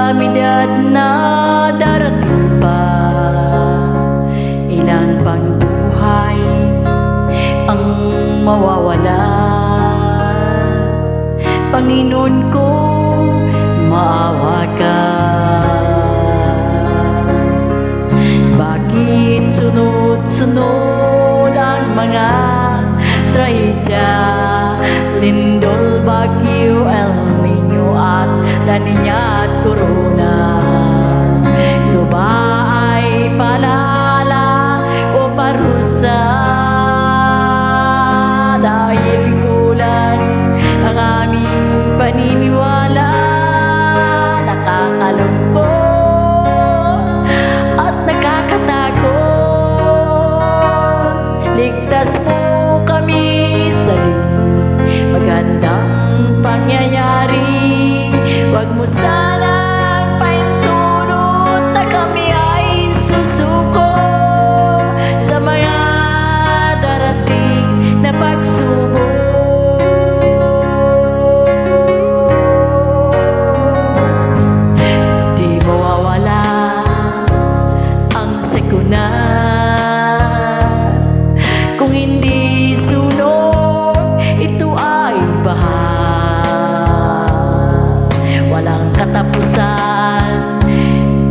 kalamidad na darating pa. Ilan pang buhay ang mawawala. Panginoon ko, maawa ka. Bakit sunod-sunod ang mga trahedya? Lindol, bagyo, El Niño at La Niña at Corona. Ito ba ay paalala o parusa? Dahil kulang ang aming paniniwala, nakakalungkot at nakakatakot. Ligtas mo kami sa magandang pangyayari. Huwag mo sanang paintulot na kami ay susuko sa mga darating na pagsubok. Di mawawala ang sakuna kung hindi sunog, ito ay baha. Walang katapusan,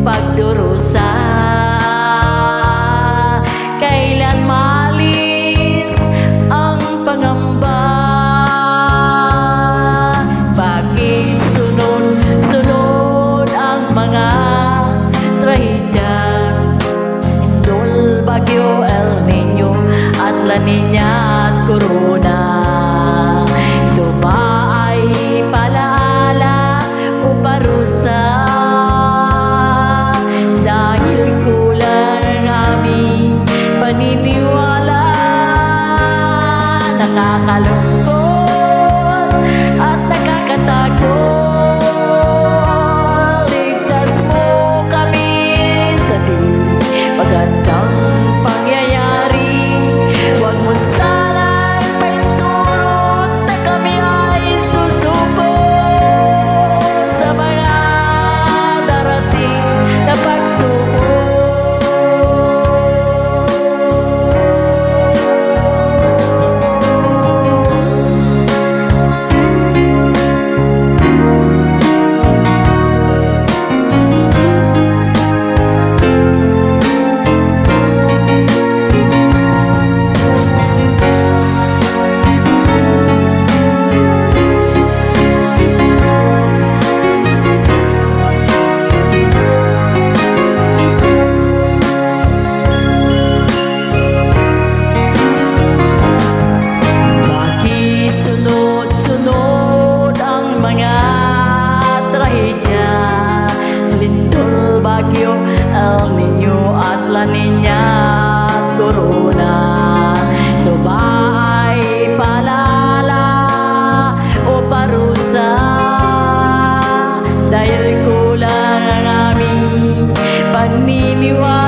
pagdurusa. Kailan malis ang pangamba? Bakit sunod-sunod ang mga trahedya? Lindol, bagyo, El Niño at La Niña at Corona. Ito ba ay palaala o parusa? Dahil kulang ang aming paniniwala, nakakalungkot at nakakatakot. Ligtas mo kami sa di magandang pangyayari. Huwag mo sanang paintulot na kami ay susuko sa mga darating na pagsubok. Bagyo, El Niño at La Niña at Corona. Ito ba ay paalala o parusa? Dahil kulang ang aming paniniwala,